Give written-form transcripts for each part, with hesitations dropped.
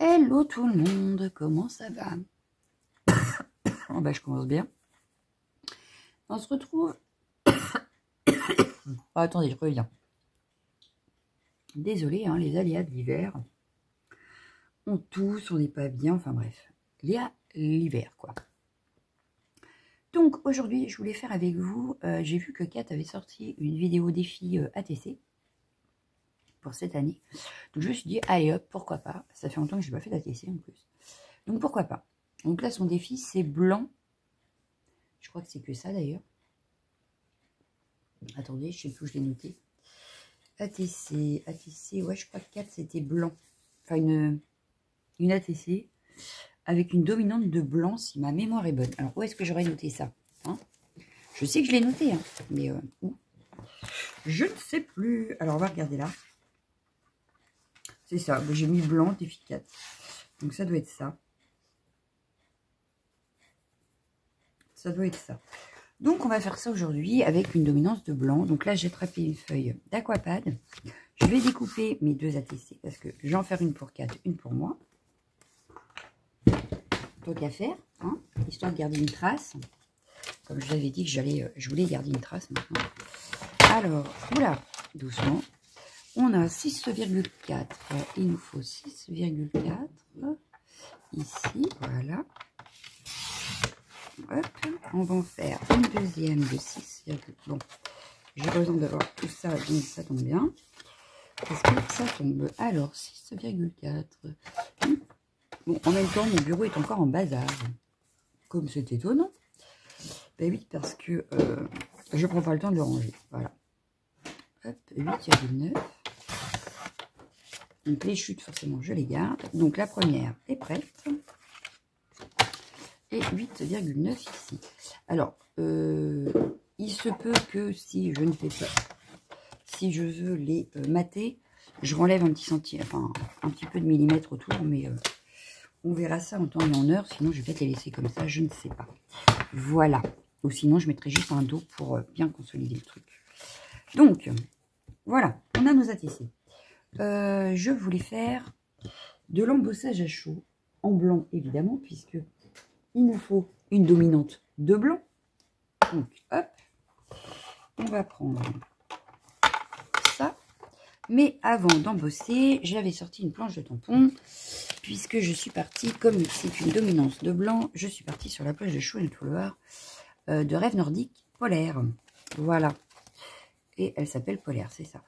Hello tout le monde, comment ça va? Oh bah, je commence bien. On se retrouve... Oh, attendez, je reviens. Désolée, hein, les aléas de l'hiver. On tousse, on n'est pas bien, enfin bref. L'hiver, quoi. Donc, aujourd'hui, je voulais faire avec vous... j'ai vu que Kat avait sorti une vidéo défi ATC pour cette année. Donc, je me suis dit, allez hop, pourquoi pas. Ça fait longtemps que je n'ai pas fait d'ATC en plus. Donc, pourquoi pas. Donc là, son défi, c'est blanc. Je crois que c'est que ça, d'ailleurs. Attendez, je sais plus où je l'ai noté. ATC, ouais, je crois que 4, c'était blanc. Enfin, une ATC avec une dominante de blanc, si ma mémoire est bonne. Alors, où est-ce que j'aurais noté ça, hein? Je sais que je l'ai noté, hein, mais où? Je ne sais plus. Alors, on va regarder là. C'est ça, j'ai mis blanc, défi 4. Donc, ça doit être ça. Ça doit être ça. Donc, on va faire ça aujourd'hui avec une dominance de blanc. Donc là, j'ai attrapé une feuille d'Aquapad. Je vais découper mes deux ATC parce que je vais en faire une pour Kat, une pour moi. Tant qu'à faire, hein, histoire de garder une trace. Comme je l'avais dit que je voulais garder une trace maintenant. Alors, oula, doucement. On a 6,4. Il nous faut 6,4 ici, voilà. Hop, on va en faire une deuxième de 6. Bon, j'ai besoin d'avoir tout ça, donc ça tombe bien. Est-ce que ça tombe? Alors, 6,4. Bon, en même temps, mon bureau est encore en bazar. Comme c'est étonnant. Ben oui, parce que je prends pas le temps de le ranger. Voilà. Hop, 8,9. Donc, les chutes, forcément, je les garde. Donc, la première est prête. Et 8,9 ici. Alors, il se peut que si je ne fais pas, si je veux les mater, je renlève un petit centimètre, enfin un petit peu de millimètre autour, mais on verra ça en temps et en heure. Sinon, je vais peut-être les laisser comme ça, je ne sais pas. Voilà. Ou sinon, je mettrai juste un dos pour bien consolider le truc. Donc, voilà, on a nos ATC. Je voulais faire de l'embossage à chaud, en blanc évidemment, puisque il nous faut une dominante de blanc. Donc, hop, on va prendre ça. Mais avant d'embosser, j'avais sorti une planche de tampon, puisque je suis partie, comme c'est une dominance de blanc, je suis partie sur la plage de Chou et Touloir de Rêve Nordique Polaire. Voilà. Et elle s'appelle Polaire, c'est ça.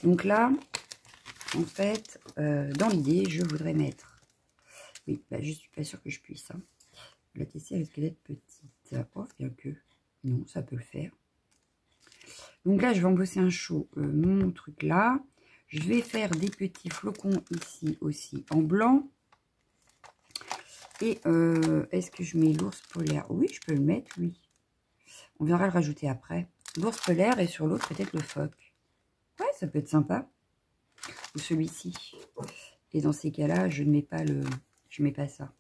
Donc là, en fait, dans l'idée, je voudrais mettre... Oui, bah, je suis pas sûre que je puisse, hein. La TC risque d'être petite. Oh, bien que. Non, ça peut le faire. Donc là, je vais embosser un chaud, mon truc là. Je vais faire des petits flocons ici aussi en blanc. Et est-ce que je mets l'ours polaire? Oui, je peux le mettre, oui. On viendra le rajouter après. L'ours polaire et sur l'autre, peut-être le phoque. Ouais, ça peut être sympa. Ou celui-ci. Et dans ces cas-là, je ne mets pas le... Je mets pas ça.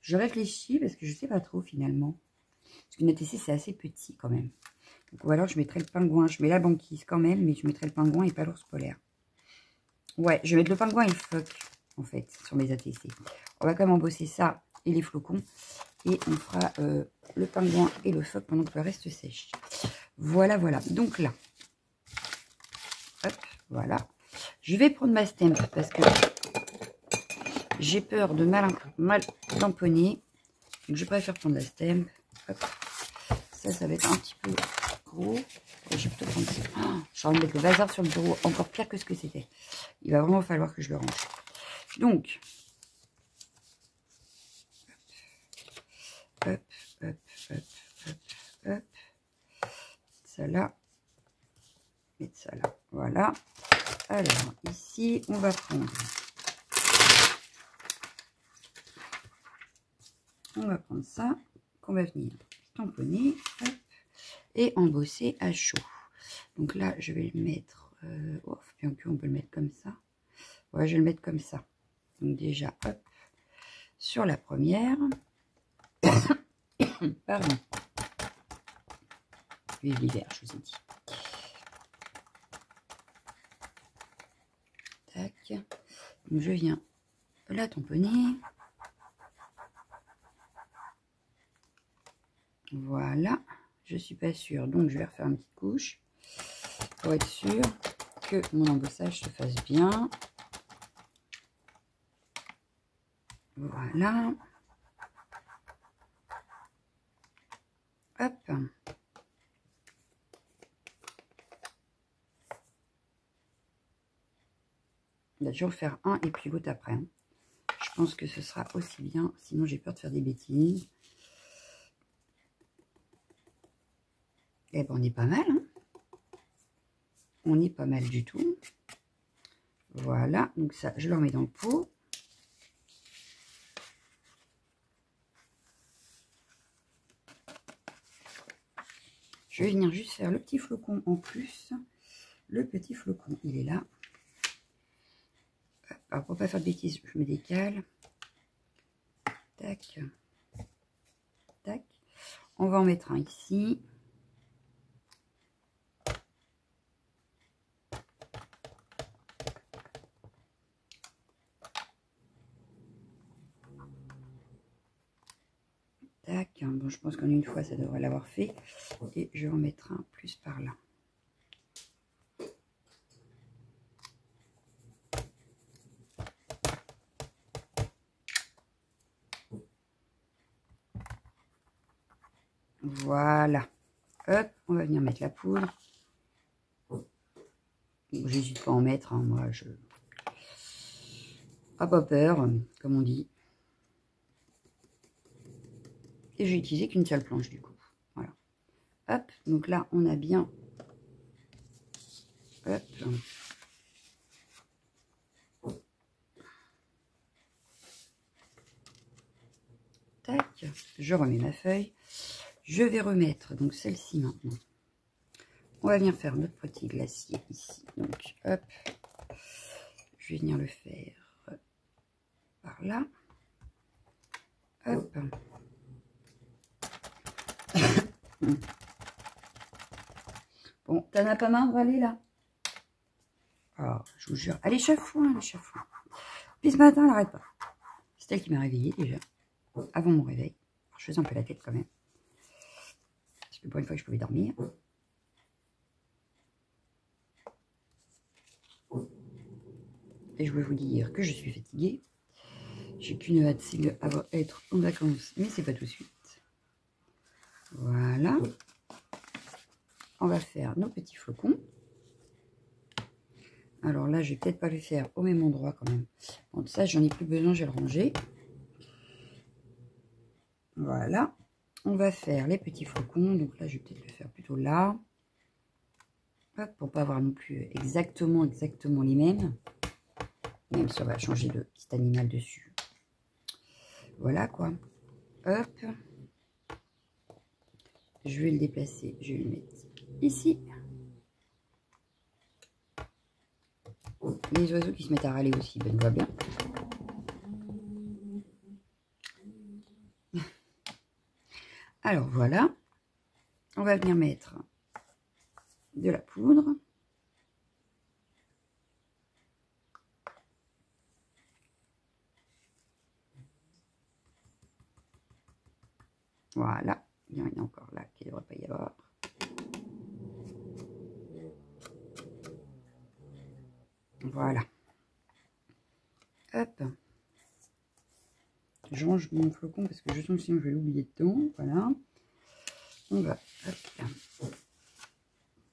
Je réfléchis parce que je sais pas trop finalement. Parce qu'une ATC c'est assez petit quand même. Donc, ou alors je mettrai le pingouin. Je mets la banquise quand même, mais je mettrai le pingouin et pas l'ours polaire. Ouais, je vais mettre le pingouin et le phoque en fait sur mes ATC. On va quand même embosser ça et les flocons. Et on fera le pingouin et le phoque pendant que le reste sèche. Voilà, voilà. Donc là, hop, voilà. Je vais prendre ma stemp parce que j'ai peur de mal tamponner. Donc, je préfère prendre la stemp. Hop. Ça va être un petit peu gros. Je vais plutôt prendre ça. Oh, je suis en train de mettre le bazar sur le bureau. Encore pire que ce que c'était. Il va vraiment falloir que je le range. Donc, hop, hop, hop, hop, hop. Ça là. Mettre ça là. Voilà. Alors, ici, on va prendre... On va prendre ça, qu'on va venir tamponner, hop, et embosser à chaud. Donc là, je vais le mettre, oh, bien qu'on peut le mettre comme ça. Ouais, je vais le mettre comme ça. Donc déjà, hop, sur la première. Pardon. Vive l'hiver, je vous ai dit. Tac. Donc je viens la tamponner. Voilà. Je suis pas sûre, donc je vais refaire une petite couche pour être sûre que mon embossage se fasse bien. Voilà. Hop. Là, je vais en faire un et puis l'autre après. Je pense que ce sera aussi bien, sinon j'ai peur de faire des bêtises. Eh ben, on est pas mal, hein. On est pas mal du tout. Voilà, donc ça, je le remets dans le pot. Je vais venir juste faire le petit flocon en plus. Le petit flocon, il est là. Alors, pour pas faire de bêtises, je me décale. Tac. Tac. On va en mettre un ici. Tac. Bon, je pense qu'en une fois, ça devrait l'avoir fait. Et je vais en mettre un plus par là. Voilà. Hop, on va venir mettre la poudre. J'hésite pas à en mettre, hein, moi je... Pas peur, comme on dit. Et j'ai utilisé qu'une seule planche du coup. Voilà. Hop, donc là on a bien... Hop. Tac, je remets ma feuille. Je vais remettre donc celle-ci maintenant. On va venir faire notre petit glacier ici. Donc hop, je vais venir le faire par là. Hop. Bon, t'en as pas marre, aller là. Oh, je vous jure. Elle est chafouin, elle est chafouin. Puis ce matin, elle n'arrête pas. C'est elle qui m'a réveillée déjà. Avant mon réveil. Alors, je faisais un peu la tête quand même. Parce que pour une fois que je pouvais dormir. Et je voulais vous dire que je suis fatiguée. J'ai qu'une hâte, c'est d'être en vacances, mais c'est pas tout de suite. Voilà. On va faire nos petits flocons. Alors là, je vais peut-être pas le faire au même endroit quand même. Bon, ça, j'en ai plus besoin, je vais le ranger. Voilà. On va faire les petits flocons. Donc là, je vais peut-être le faire plutôt là. Hop, pour pas avoir non plus exactement les mêmes. Même si on va changer de petit animal dessus. Voilà quoi. Hop. Je vais le déplacer. Je vais le mettre ici. Les oiseaux qui se mettent à râler aussi, ben, va bien. Alors voilà. On va venir mettre de la poudre. Voilà. Il y en a encore là qui ne devrait pas y avoir. Voilà. Hop. Je range mon flocon parce que je sens que sinon je vais l'oublier dedans. Voilà. On va hop,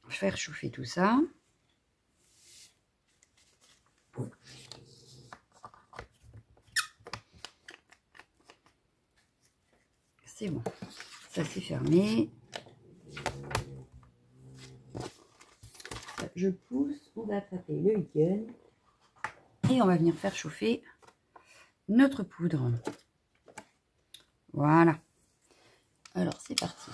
faire chauffer tout ça. C'est bon. Ça c'est fermé. Je pousse. On va attraper le gun. Et on va venir faire chauffer notre poudre. Voilà. Alors, c'est parti.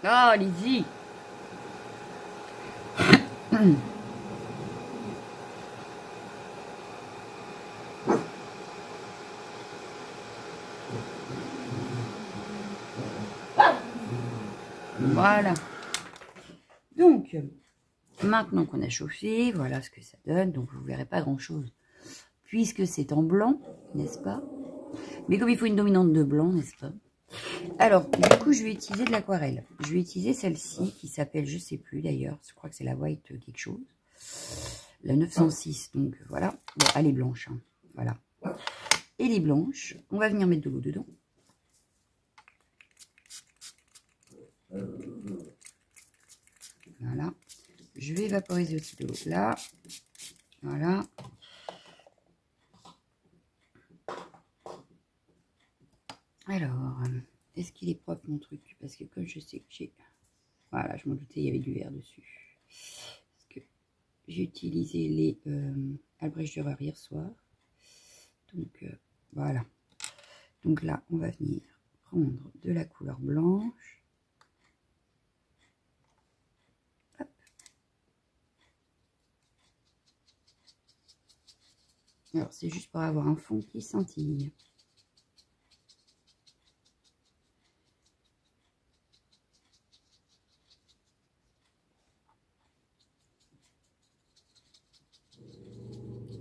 Oh, allez-y. Voilà. Donc, maintenant qu'on a chauffé, voilà ce que ça donne. Donc, vous ne verrez pas grand-chose puisque c'est en blanc, n'est-ce pas? Mais comme il faut une dominante de blanc, n'est-ce pas? Alors, du coup, je vais utiliser de l'aquarelle. Je vais utiliser celle-ci qui s'appelle, je sais plus d'ailleurs, je crois que c'est la white quelque chose. La 906, donc voilà. Bon, elle est blanche, hein. Voilà. Et les blanches, on va venir mettre de l'eau dedans. Voilà. Je vais vaporiser aussi de l'eau là. Voilà. Alors, est-ce qu'il est propre mon truc? Parce que comme je sais que j'ai... Voilà, je m'en doutais, il y avait du verre dessus. Parce que j'ai utilisé les Albrecht Dürer hier soir. Donc, voilà. Donc là, on va venir prendre de la couleur blanche. Hop. Alors, c'est juste pour avoir un fond qui scintille.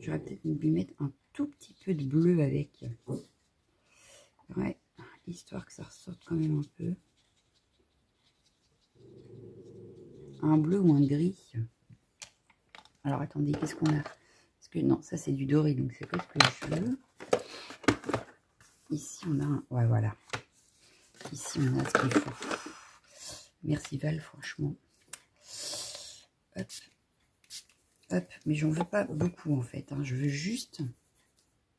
J'aurais peut-être dû mettre un tout petit peu de bleu avec. Ouais, histoire que ça ressorte quand même un peu. Un bleu ou un gris. Alors, attendez, qu'est-ce qu'on a? Parce que non, ça c'est du doré, donc c'est pas ce que je veux. Ici, on a un... Ouais, voilà. Ici, on a ce qu'il faut. Merci Val, franchement. Hop. Hop, mais j'en veux pas beaucoup en fait, hein. Je veux juste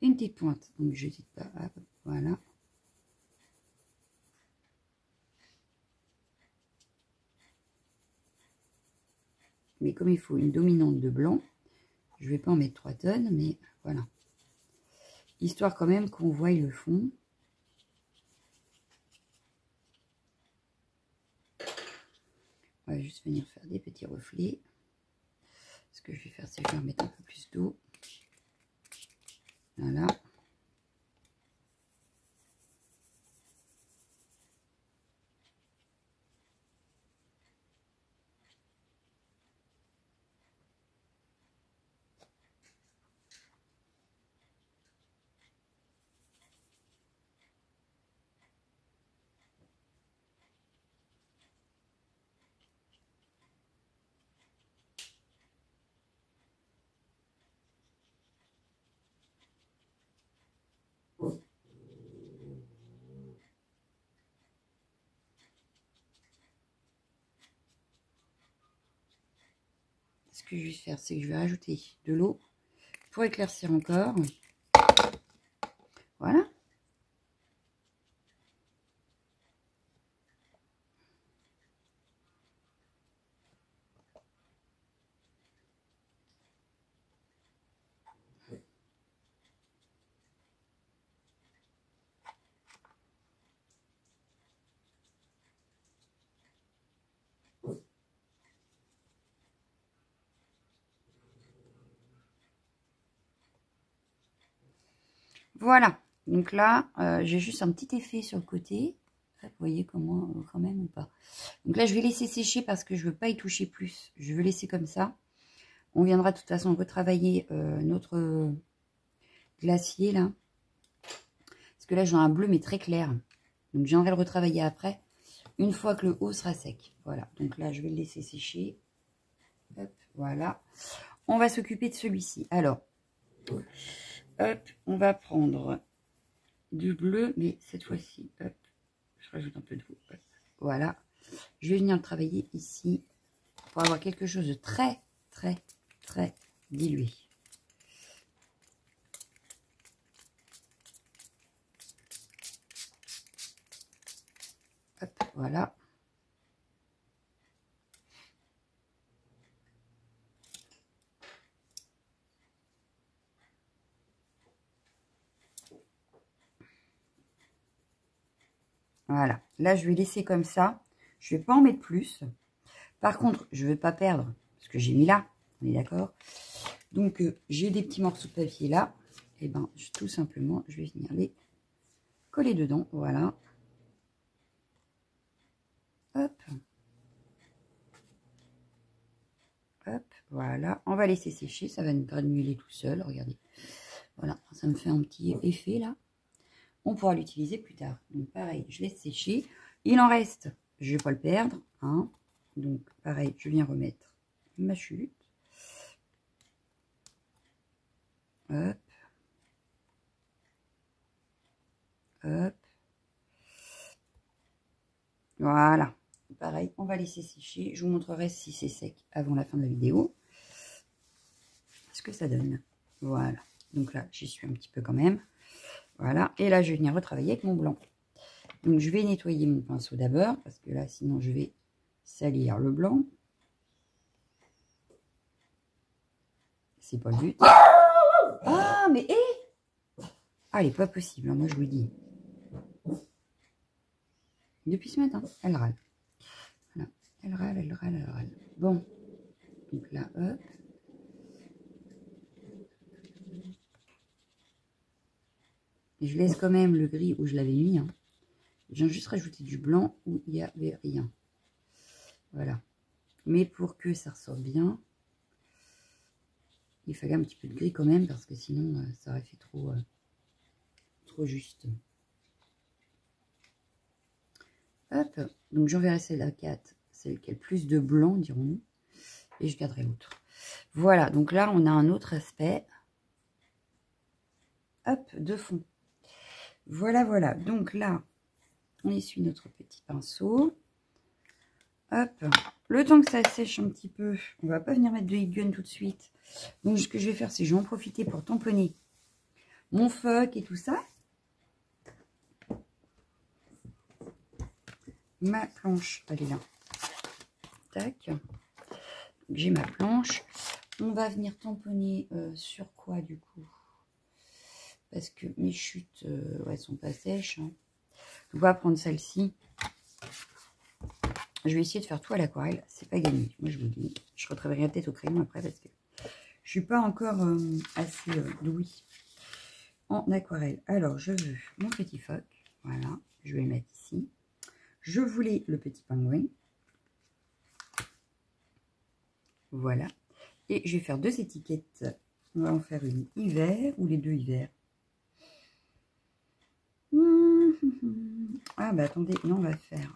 une petite pointe, donc je dis pas, hop, voilà. Mais comme il faut une dominante de blanc, je vais pas en mettre 3 tonnes, mais voilà. Histoire quand même qu'on voie le fond. On va juste venir faire des petits reflets. Ce que je vais faire, c'est que je vais mettre un peu plus d'eau. Voilà. Ce que je vais faire, c'est que je vais rajouter de l'eau pour éclaircir encore. Voilà. Voilà, donc là, j'ai juste un petit effet sur le côté. Vous voyez comment, quand même ou pas. Donc là, je vais laisser sécher parce que je veux pas y toucher plus. Je veux laisser comme ça. On viendra de toute façon retravailler notre glacier là. Parce que là, j'ai un bleu mais très clair. Donc, je viendrai le retravailler après. Une fois que le haut sera sec. Voilà, donc là, je vais le laisser sécher. Hop, voilà. On va s'occuper de celui-ci. Alors, hop, on va prendre du bleu, mais cette fois-ci, hop, je rajoute un peu d'eau. Voilà, je vais venir le travailler ici pour avoir quelque chose de très, très, très dilué. Hop, voilà. Voilà. Là, je vais laisser comme ça. Je ne vais pas en mettre plus. Par contre, je ne vais pas perdre ce que j'ai mis là. On est d'accord? Donc, j'ai des petits morceaux de papier là. Et ben, tout simplement, je vais venir les coller dedans. Voilà. Hop. Hop. Voilà. On va laisser sécher. Ça va nous granuler tout seul. Regardez. Voilà. Ça me fait un petit effet là. On pourra l'utiliser plus tard. Donc, pareil, je laisse sécher. Il en reste. Je ne vais pas le perdre. Hein. Donc, pareil, je viens remettre ma chute. Hop. Hop. Voilà. Pareil, on va laisser sécher. Je vous montrerai si c'est sec avant la fin de la vidéo. Ce que ça donne. Voilà. Donc là, j'y suis un petit peu quand même. Voilà. Et là, je vais venir retravailler avec mon blanc. Donc, je vais nettoyer mon pinceau d'abord. Parce que là, sinon, je vais salir le blanc. C'est pas le but. Ah, mais hé! Ah, elle est pas possible. Hein, moi, je vous le dis. Depuis ce matin, elle râle. Voilà. Elle râle, elle râle, elle râle. Bon. Donc là, hop. Et je laisse quand même le gris où je l'avais mis. Hein. J'ai juste rajouté du blanc où il n'y avait rien. Voilà. Mais pour que ça ressorte bien, il fallait un petit peu de gris quand même, parce que sinon, ça aurait fait trop juste. Hop. Donc j'enverrai celle-là 4, celle qui a le plus de blanc, dirons-nous. Et je garderai l'autre. Voilà. Donc là, on a un autre aspect. Hop, de fond. Voilà, voilà. Donc là, on essuie notre petit pinceau. Hop. Le temps que ça sèche un petit peu, on va pas venir mettre de heat gun tout de suite. Donc, ce que je vais faire, c'est que je vais en profiter pour tamponner mon phoque et tout ça. Ma planche, elle est là. Tac. J'ai ma planche. On va venir tamponner sur quoi, du coup? Parce que mes chutes, ouais, sont pas sèches. Hein. On va prendre celle-ci. Je vais essayer de faire tout à l'aquarelle. C'est pas gagné. Moi, je vous le dis. Je retravaillerai peut-être au crayon après parce que je suis pas encore assez douée en aquarelle. Alors, je veux mon petit phoque. Voilà. Je vais le mettre ici. Je voulais le petit pingouin. Voilà. Et je vais faire 2 étiquettes. On va en faire une hiver ou les 2 hiver. Ah, bah attendez. Non, on va faire...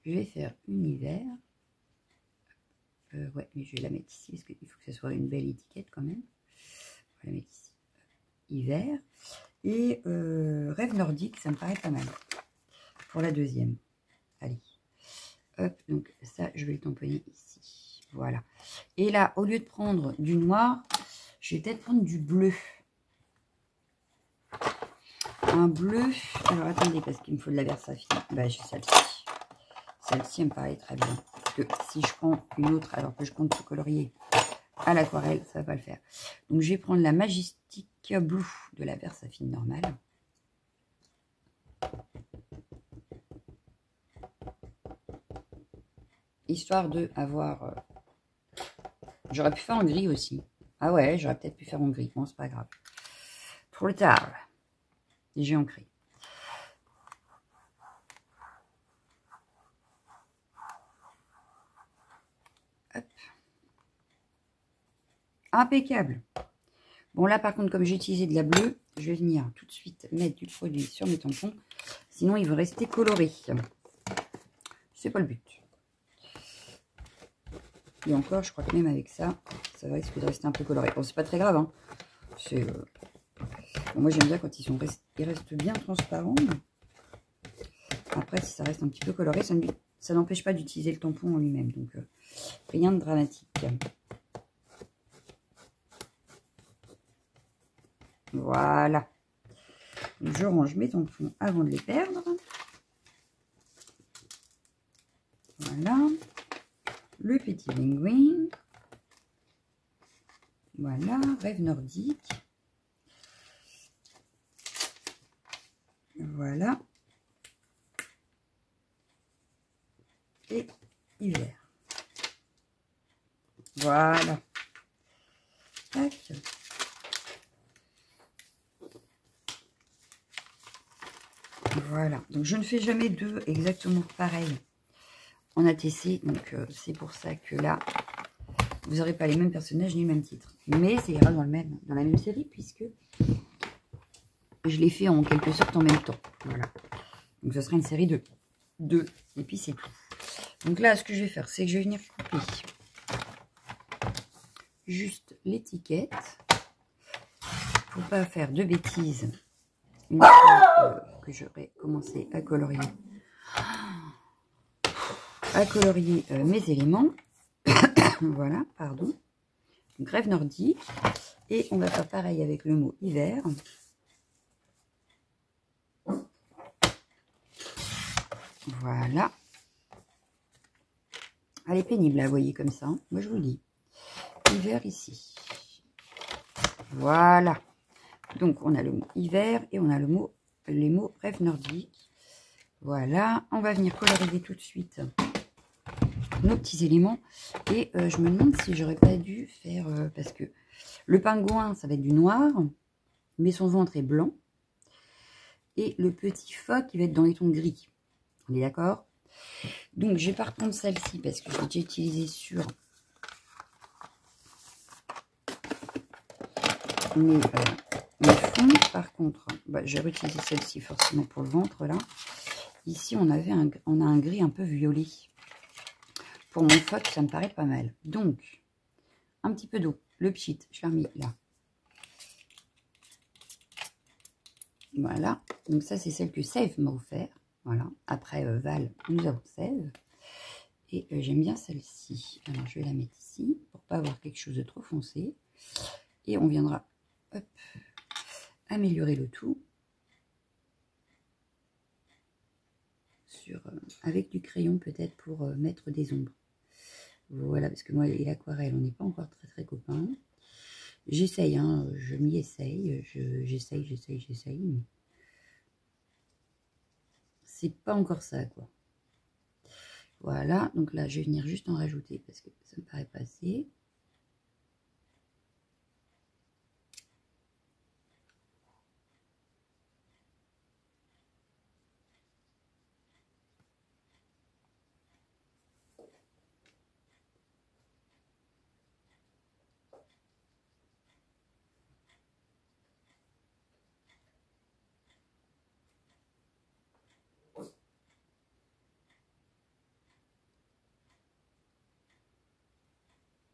Je vais faire une hiver. Ouais, mais je vais la mettre ici parce qu'il faut que ce soit une belle étiquette quand même. On va la mettre ici. Hiver. Et rêve nordique, ça me paraît pas mal. Pour la deuxième. Allez. Hop, donc ça, je vais le tamponner ici. Voilà. Et là, au lieu de prendre du noir, je vais peut-être prendre du bleu. Un bleu. Alors attendez, parce qu'il me faut de la Versafine. Bah, j'ai celle-ci. Celle-ci, elle me paraît très bien. Parce que si je prends une autre, alors que je compte ce colorier à l'aquarelle, ça va pas le faire. Donc, je vais prendre la Majestic Blue de la Versafine normale. Histoire de avoir... J'aurais pu faire en gris aussi. Ah ouais, j'aurais peut-être pu faire en gris. Bon, c'est pas grave. Trop tard. Et j'ai ancré. Hop. Impeccable. Bon, là, par contre, comme j'ai utilisé de la bleue, je vais venir tout de suite mettre du produit sur mes tampons. Sinon, il va rester coloré. C'est pas le but. Et encore, je crois que même avec ça, ça va risquer de rester un peu coloré. Bon, c'est pas très grave. Hein. C'est... Bon, moi, j'aime bien quand ils restent bien transparents. Après, si ça reste un petit peu coloré, ça n'empêche pas d'utiliser le tampon en lui-même. Donc, rien de dramatique. Voilà. Je range mes tampons avant de les perdre. Voilà. Le petit pingouin. Voilà. Rêve nordique. Voilà. Et hiver. Voilà. Tac. Voilà. Donc, je ne fais jamais deux exactement pareils en ATC. Donc, c'est pour ça que là, vous n'aurez pas les mêmes personnages ni le même titre. Mais ça ira dans la même série puisque je l'ai fait en quelque sorte en même temps. Voilà. Donc, ce sera une série de 2. Et puis, c'est tout. Donc là, ce que je vais faire, c'est que je vais venir couper juste l'étiquette pour pas faire de bêtises une fois que j'aurai commencé à colorier mes éléments. Voilà, pardon. Donc, rêve nordique. Et on va faire pareil avec le mot hiver. Voilà. Elle est pénible, là, vous voyez, comme ça. Moi, je vous le dis. Hiver ici. Voilà. Donc, on a le mot hiver et on a les mots rêve nordique. Voilà. On va venir coloriser tout de suite nos petits éléments. Et je me demande si j'aurais pas dû faire... parce que le pingouin, ça va être du noir. Mais son ventre est blanc. Et le petit phoque, il va être dans les tons gris. On est d'accord? Donc, je vais pas reprendre celle-ci parce que je l'ai déjà utilisée sur mes fonds. Par contre, bah, je vais réutiliser celle-ci forcément pour le ventre, là. Ici, on a un gris un peu violet. Pour mon phoque, ça me paraît pas mal. Donc, un petit peu d'eau. Le pchit, je l'ai remis là. Voilà. Donc, ça, c'est celle que Save m'a offert. Voilà. Après Val, nous avons Save. Et j'aime bien celle-ci. Alors, je vais la mettre ici pour pas avoir quelque chose de trop foncé. Et on viendra hop, améliorer le tout avec du crayon peut-être pour mettre des ombres. Voilà, parce que moi et l'aquarelle, on n'est pas encore très copains. J'essaye, hein, je m'y essaye, j'essaye. C'est pas encore ça, quoi. Voilà, donc là, je vais venir juste en rajouter parce que ça me paraît pas assez.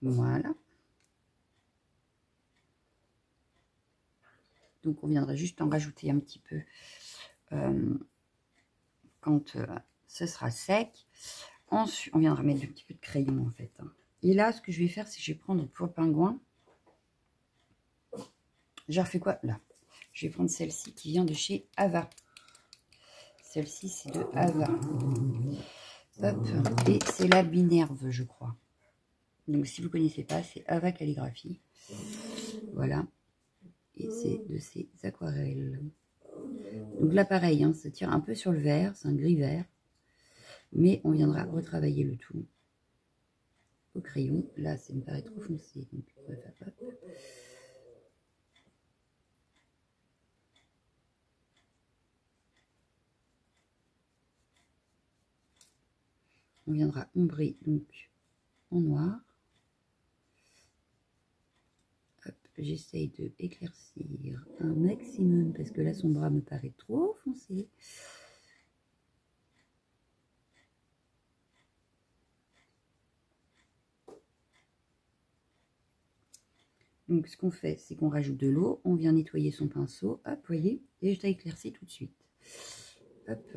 Voilà. Donc, on viendra juste en rajouter un petit peu quand ce sera sec. Ensuite, on viendra mettre un petit peu de crayon, en fait. Et là, ce que je vais faire, c'est que je vais prendre pour le pingouin. J'ai refait quoi? Là. Je vais prendre celle-ci qui vient de chez Ava. Celle-ci, c'est de Ava. Hop. Et c'est la Binerve, je crois. Donc, si vous ne connaissez pas, c'est Ava Calligraphie. Voilà. Et c'est de ces aquarelles. Donc là, pareil, hein, ça tire un peu sur le vert. C'est un gris vert. Mais on viendra retravailler le tout au crayon. Là, ça me paraît trop foncé. Donc, on va faire hop. On viendra ombrer donc en noir. J'essaye de éclaircir un maximum parce que là son bras me paraît trop foncé. Donc ce qu'on fait, c'est qu'on rajoute de l'eau, on vient nettoyer son pinceau, hop, voyez, et je t'ai éclairci tout de suite. Hop.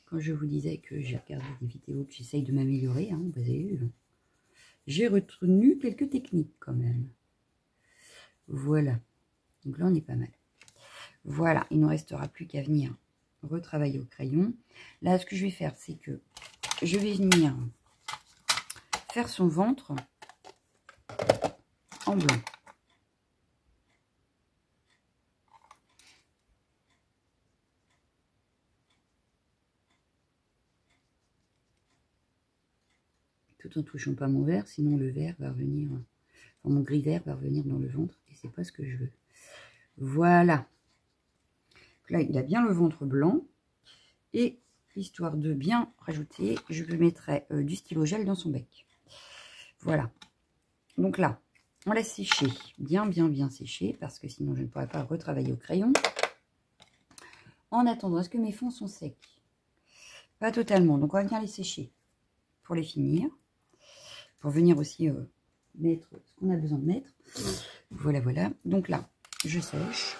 Quand je vous disais que j'ai regardé des vidéos, que j'essaye de m'améliorer, hein, vous avez vu, j'ai retenu quelques techniques quand même. Voilà. Donc là, on est pas mal. Voilà, il ne nous restera plus qu'à venir retravailler au crayon. Là, ce que je vais faire, c'est que je vais venir faire son ventre en blanc. Tout en touchant pas mon vert, sinon le vert va revenir, enfin, mon gris vert va revenir dans le ventre et c'est pas ce que je veux. Voilà. Là, il a bien le ventre blanc et histoire de bien rajouter, je mettrai du stylo gel dans son bec. Voilà. Donc là, on laisse sécher, bien sécher parce que sinon je ne pourrais pas retravailler au crayon. En attendant, est-ce que mes fonds sont secs? Pas totalement, donc on va bien les sécher pour les finir. Pour venir aussi mettre ce qu'on a besoin de mettre. Voilà, voilà. Donc là, je sèche.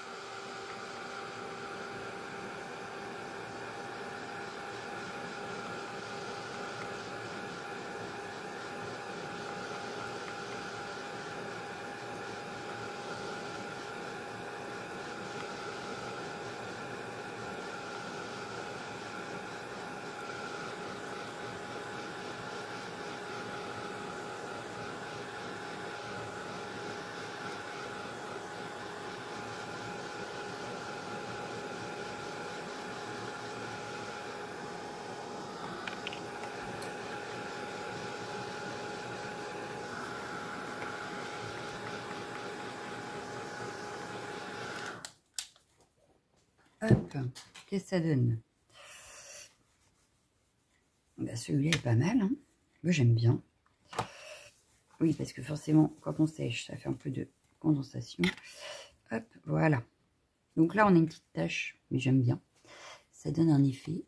Hop, qu'est-ce que ça donne? Ben, celui-là est pas mal, hein. Moi, j'aime bien. Oui, parce que forcément, quand on sèche, ça fait un peu de condensation. Hop, voilà. Donc là, on a une petite tache, mais j'aime bien. Ça donne un effet.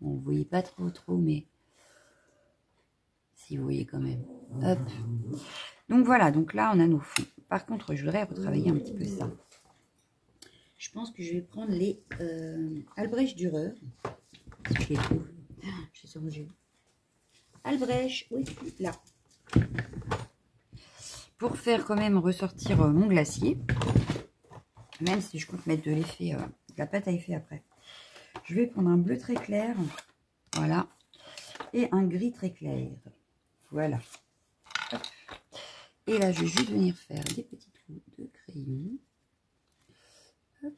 Bon, vous voyez pas trop, mais si vous voyez quand même. Hop. Donc voilà, donc là, on a nos fonds. Par contre, je voudrais retravailler un petit peu ça. Je pense que je vais prendre les Albrecht Dürer. Si je les trouve. Je sais sur où j'ai. Albrecht, oui, là. Pour faire quand même ressortir mon glacier. Même si je compte mettre de l'effet, de la pâte à effet après. Je vais prendre un bleu très clair. Voilà. Et un gris très clair. Voilà. Hop. Et là, je vais juste venir faire des petits trous de crayon. Hop.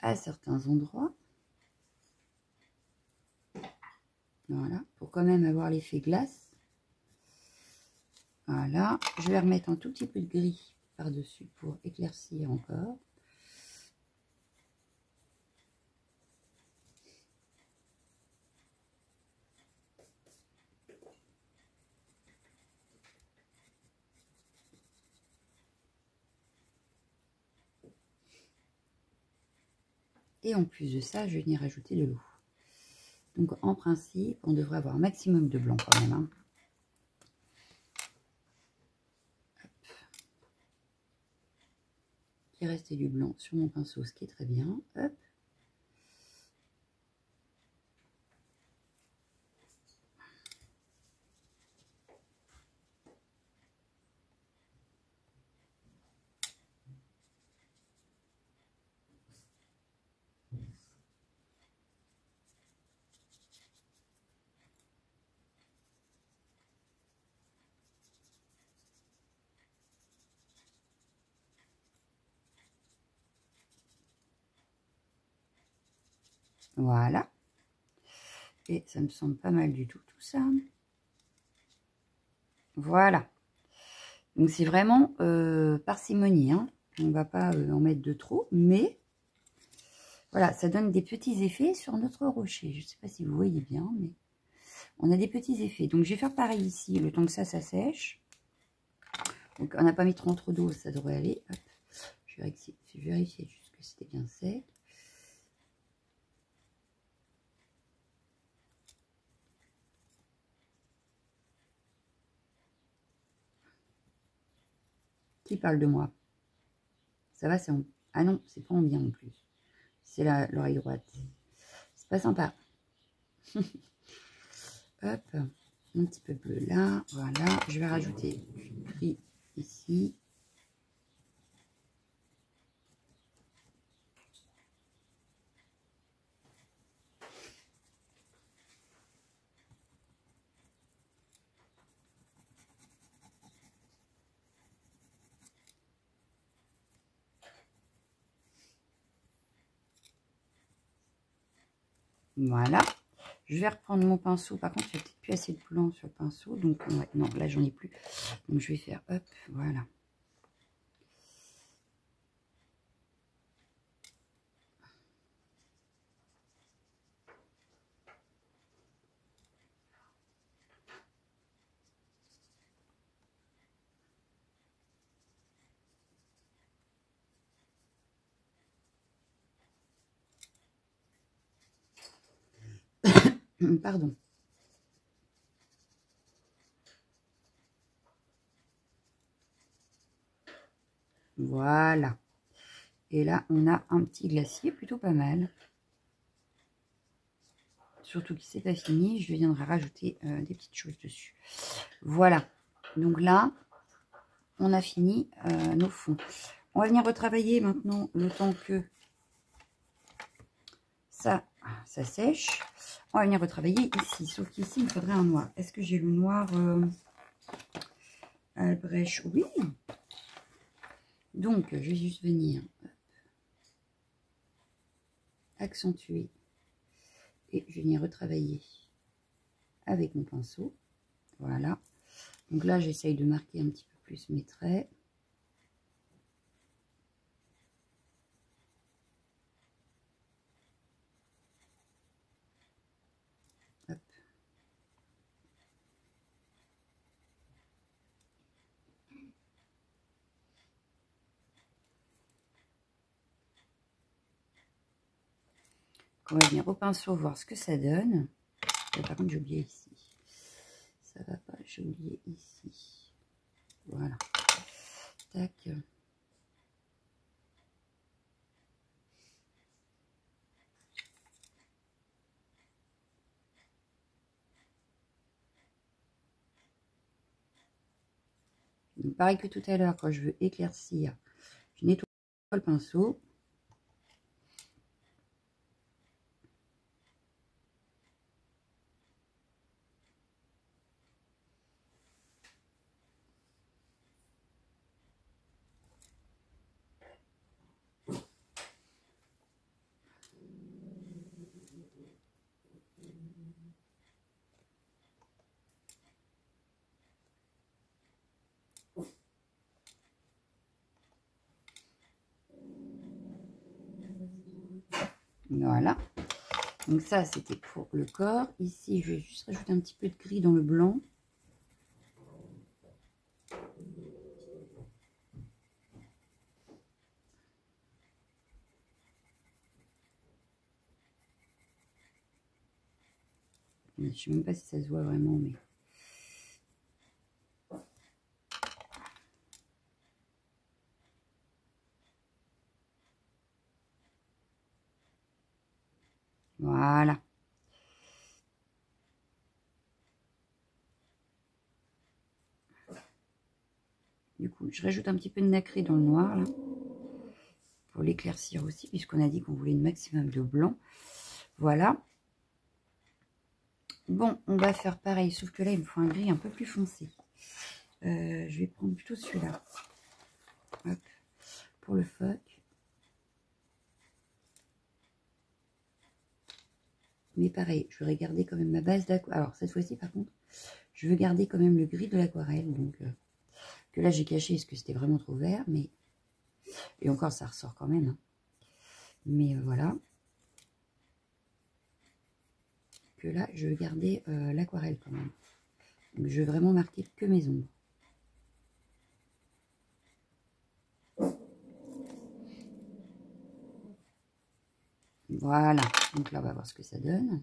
À certains endroits. Voilà, pour quand même avoir l'effet glace. Voilà, je vais remettre un tout petit peu de gris par-dessus pour éclaircir encore. Et en plus de ça, je vais venir ajouter de l'eau. Donc en principe, on devrait avoir un maximum de blanc quand même, hein. Il restait du blanc sur mon pinceau, ce qui est très bien. Hop. Voilà. Et ça me semble pas mal du tout ça. Voilà. Donc c'est vraiment parcimonie, hein. On ne va pas en mettre de trop, mais voilà, ça donne des petits effets sur notre rocher. Je ne sais pas si vous voyez bien, mais on a des petits effets. Donc je vais faire pareil ici, le temps que ça sèche. Donc on n'a pas mis trop d'eau, ça devrait aller. Hop. Je vais vérifier juste que c'était bien sec. Qui parle de moi? Ça va, c'est en... Ah non, c'est pas en bien en plus. C'est l'oreille droite. C'est pas sympa. Hop, un petit peu bleu là, voilà. Je vais rajouter du gris ici. Voilà. Je vais reprendre mon pinceau. Par contre, il n'y a peut-être plus assez de blanc sur le pinceau. Donc, ouais, non, là, j'en ai plus. Donc, je vais faire, hop, voilà. Pardon. Voilà. Et là, on a un petit glacier plutôt pas mal. Surtout qu'il s'est pas fini. Je viendrai rajouter des petites choses dessus. Voilà. Donc là, on a fini nos fonds. On va venir retravailler maintenant le temps que ça sèche. On va venir retravailler ici. Sauf qu'ici, il me faudrait un noir. Est-ce que j'ai le noir Albrecht? Oui. Donc, je vais juste venir accentuer. Et je vais venir retravailler avec mon pinceau. Voilà. Donc là, j'essaye de marquer un petit peu plus mes traits. Hop. On va venir au pinceau voir ce que ça donne. Et par contre, j'ai oublié ici. Ça va pas, j'ai oublié ici. Voilà. Tac. Donc, pareil que tout à l'heure, quand je veux éclaircir, je nettoie le pinceau. Voilà. Donc ça, c'était pour le corps. Ici, je vais juste rajouter un petit peu de gris dans le blanc. Je ne sais même pas si ça se voit vraiment, mais... Voilà. Du coup, je rajoute un petit peu de nacré dans le noir, là, pour l'éclaircir aussi, puisqu'on a dit qu'on voulait un maximum de blanc. Voilà. Bon, on va faire pareil, sauf que là, il me faut un gris un peu plus foncé. Je vais prendre plutôt celui-là. Pour le phoque. Mais pareil, je vais garder quand même ma base d'aquarelle. Alors, cette fois-ci, par contre, je veux garder quand même le gris de l'aquarelle. Donc, que là, j'ai caché parce que c'était vraiment trop vert. Mais et encore, ça ressort quand même. Hein. Mais voilà. Que là, je veux garder l'aquarelle quand même. Donc, je veux vraiment marquer que mes ombres. Voilà. Donc là, on va voir ce que ça donne.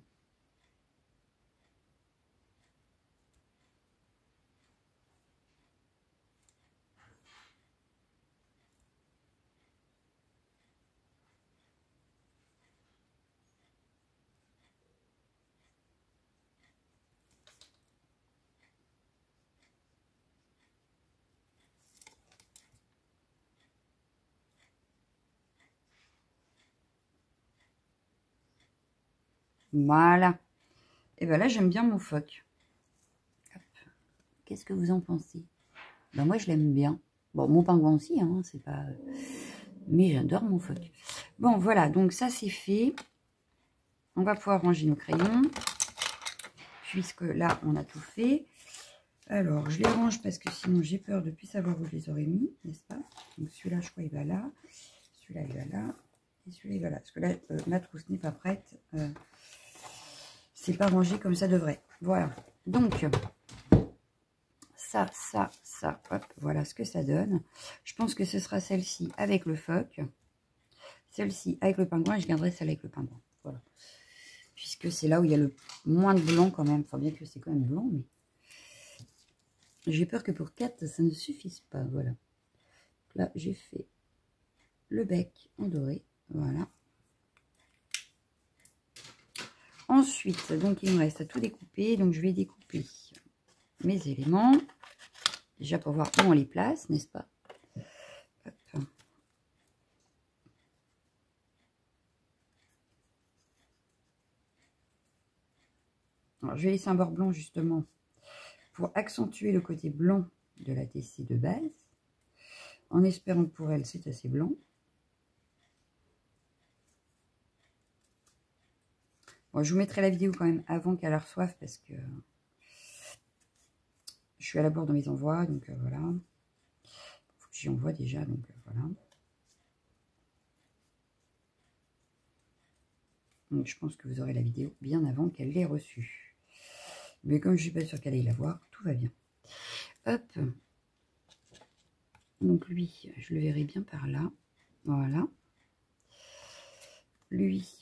Voilà. Et ben là, j'aime bien mon phoque. Qu'est-ce que vous en pensez? Ben moi, je l'aime bien. Bon, mon pingouin aussi, hein, c'est pas... Mais j'adore mon phoque. Bon, voilà, donc ça, c'est fait. On va pouvoir ranger nos crayons. Puisque là, on a tout fait. Alors, je les range parce que sinon, j'ai peur de ne plus savoir où je les aurais mis, n'est-ce pas? Donc, celui-là, je crois, il va là. Celui-là, il va là. Et celui-là, il va là. Parce que là, ma trousse n'est pas prête. C'est pas rangé comme ça devrait. Voilà. Donc, ça, hop, voilà ce que ça donne. Je pense que ce sera celle-ci avec le phoque. Celle-ci avec le pingouin. Et je garderai celle avec le pingouin. Voilà. Puisque c'est là où il y a le moins de blanc quand même. Enfin, bien que c'est quand même blanc, mais... J'ai peur que pour 4, ça ne suffise pas. Voilà. Là, j'ai fait le bec en doré. Voilà. Ensuite, donc, il me reste à tout découper. Donc, je vais découper mes éléments. Déjà pour voir où on les place, n'est-ce pas? Hop. Alors, je vais laisser un bord blanc, justement, pour accentuer le côté blanc de la TC de base. En espérant que pour elle, c'est assez blanc. Bon, je vous mettrai la vidéo quand même avant qu'elle la reçoive parce que je suis à la bourre dans mes envois. Donc, voilà. Il faut que j'y envoie déjà. Donc, voilà. Donc, je pense que vous aurez la vidéo bien avant qu'elle l'ait reçue. Mais comme je ne suis pas sûre qu'elle aille la voir, tout va bien. Hop. Donc, lui, je le verrai bien par là. Voilà. Lui...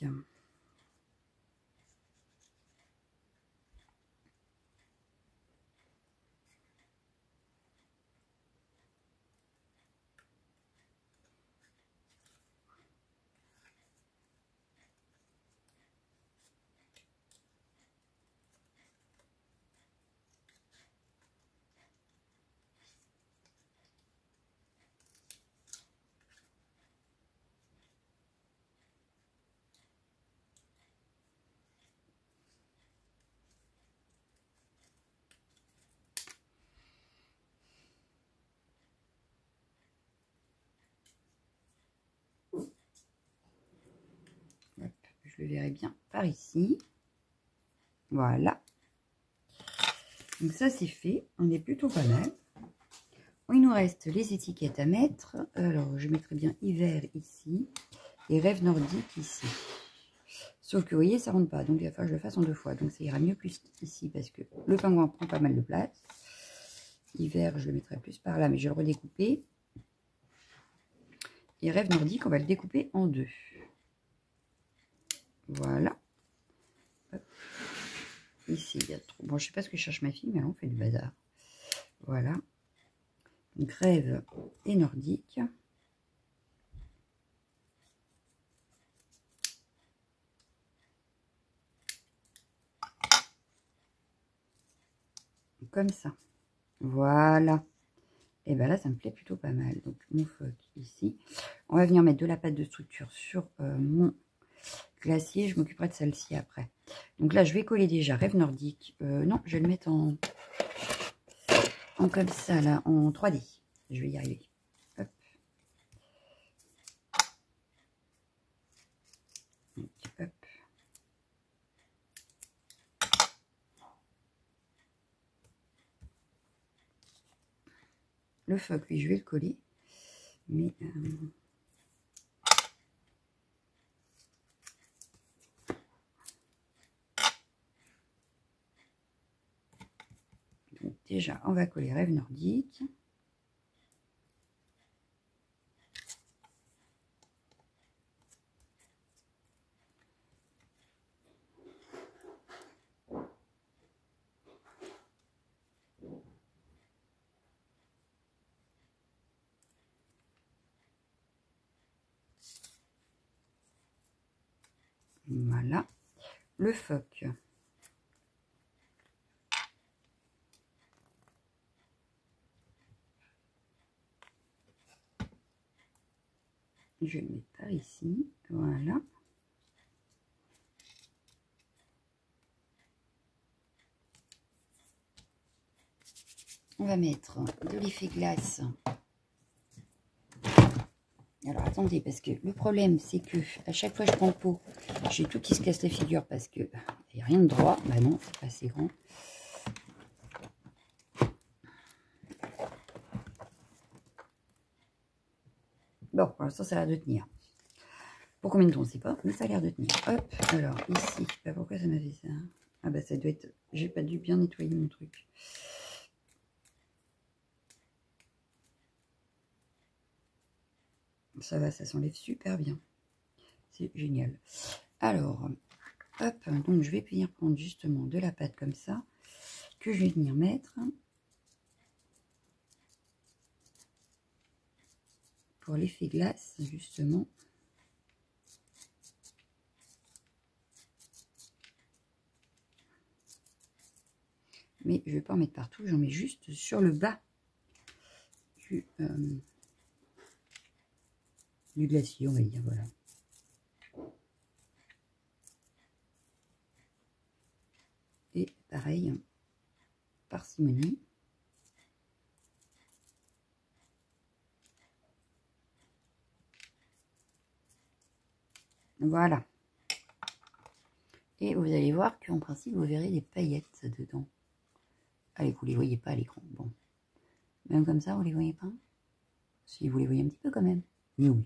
Hop, je le verrai bien par ici. Voilà. Donc ça, c'est fait. On est plutôt pas mal. Il nous reste les étiquettes à mettre. Alors, je mettrai bien hiver ici et rêve nordique ici. Sauf que, vous voyez, ça rentre pas. Donc, il va falloir que je le fasse en 2 fois. Donc, ça ira mieux plus ici parce que le pingouin prend pas mal de place. Hiver, je le mettrai plus par là, mais je vais le redécouper. Et rêve nordique, on va le découper en 2. Voilà. Hop. Ici, il y a trop. Bon, je sais pas ce que cherche ma fille, mais là, on fait du bazar. Voilà. Donc, rêve et nordique. Comme ça. Voilà. Et bien là, ça me plaît plutôt pas mal. Donc, mon phoque ici. On va venir mettre de la pâte de structure sur mon glacier. Je m'occuperai de celle-ci après. Donc là, je vais coller déjà rêve nordique. Non, je vais le mettre en comme ça, là, en 3D. Je vais y arriver. Hop. Donc, hop. Le phoque, lui, je vais le coller. Mais... donc, déjà, on va coller rêve nordique. Voilà. Le phoque. Je vais le mettre par ici. Voilà. On va mettre de l'effet glace. Alors attendez, parce que le problème c'est que à chaque fois que je prends le pot, j'ai tout qui se casse la figure parce que il n'y a rien de droit. Bah non, c'est pas assez grand. Bon, pour l'instant ça a l'air de tenir. Pour combien de temps on ne sait pas, mais ça a l'air de tenir. Hop, alors ici, bah pourquoi ça m'a fait ça? Ah bah ça doit être, j'ai pas dû bien nettoyer mon truc. Ça va, ça s'enlève super bien. C'est génial. Alors, hop, donc je vais venir prendre justement de la pâte comme ça, que je vais venir mettre pour l'effet glace, justement. Mais je ne vais pas en mettre partout, j'en mets juste sur le bas du glacier, on va dire, voilà. Et pareil, parcimonie. Voilà. Et vous allez voir qu'en principe, vous verrez des paillettes dedans. Allez, vous les voyez pas à l'écran. Bon. Même comme ça, vous les voyez pas? Si, vous les voyez un petit peu quand même. Mais oui.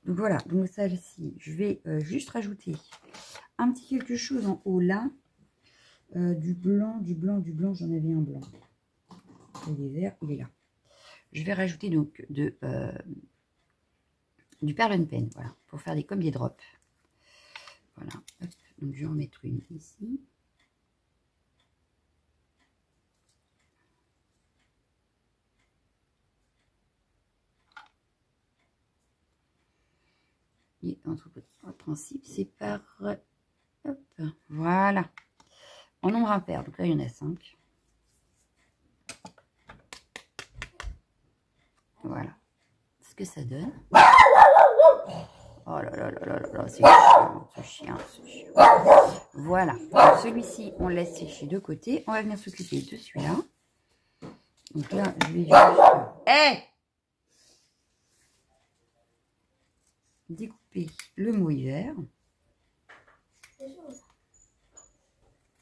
Donc voilà. Donc celle-ci, je vais juste rajouter un petit quelque chose en haut là. Du blanc, j'en avais un blanc. Il est vert, il est là. Je vais rajouter donc du perle pen, voilà, pour faire des colliers drop. Voilà. Hop. Donc je vais en mettre une ici. Et en principe, c'est par... Hop, voilà. En nombre impair. Donc là, il y en a 5. Voilà. Ce que ça donne. Oh là là là là là, c'est chiant, ce chien, ce chien. Voilà. Celui-ci, on laisse sécher de côté. On va venir s'occuper de celui-là. Donc là, je vais juste... découper le mouille vert.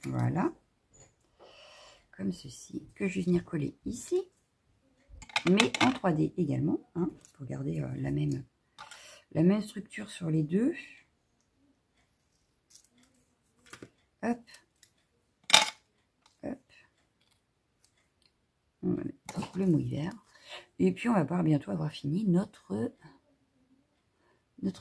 Voilà. Comme ceci, que je vais venir coller ici. Mais en 3D également, hein, pour garder la même structure sur les deux. Hop. Hop. On va mettre le mouille vert. Et puis on va pouvoir bientôt avoir fini notre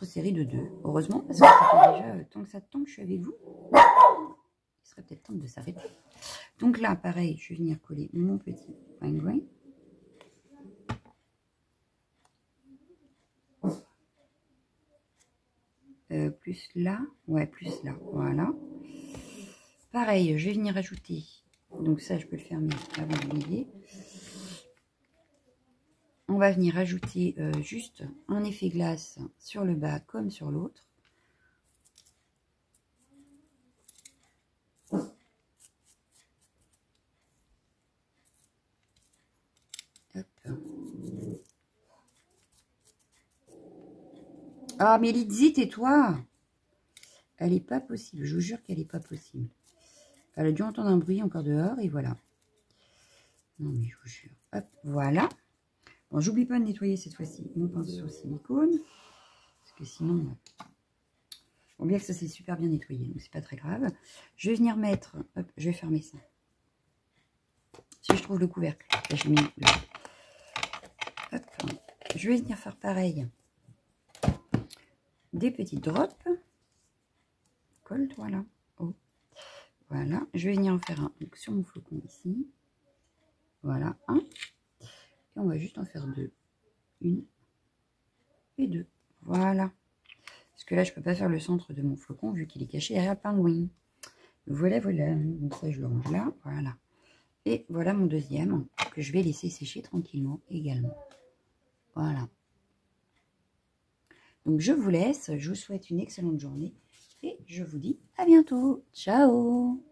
série de 2. Heureusement, parce que ça fait déjà tant que je suis avec vous. Il serait peut-être temps de s'arrêter. Donc là, pareil, je vais venir coller mon petit fine grain. Plus là, ouais, plus là, voilà. Pareil, je vais venir ajouter, donc ça je peux le fermer avant d'oublier. On va venir ajouter juste un effet glace sur le bas comme sur l'autre. Ah, mais Lizzie, tais-toi! Elle n'est pas possible, je vous jure qu'elle n'est pas possible. Elle a dû entendre un bruit encore dehors, et voilà. Non, mais je vous jure. Hop, voilà. Bon, j'oublie pas de nettoyer cette fois-ci mon pinceau silicone. Parce que sinon... Bon, bien que ça s'est super bien nettoyé, donc c'est pas très grave. Je vais venir mettre... Hop, je vais fermer ça. Si je trouve le couvercle. Là, je, hop, je vais venir faire pareil. Des petits drops. Colle-toi là. Oh. Voilà. Je vais venir en faire un donc, sur mon flocon ici. Voilà, un. Et on va juste en faire 2. 1 et 2. Voilà. Parce que là, je peux pas faire le centre de mon flocon vu qu'il est caché derrière le pingouin. Voilà, voilà. Donc ça, je le range là. Voilà. Et voilà mon deuxième que je vais laisser sécher tranquillement également. Voilà. Donc, je vous laisse. Je vous souhaite une excellente journée. Et je vous dis à bientôt. Ciao!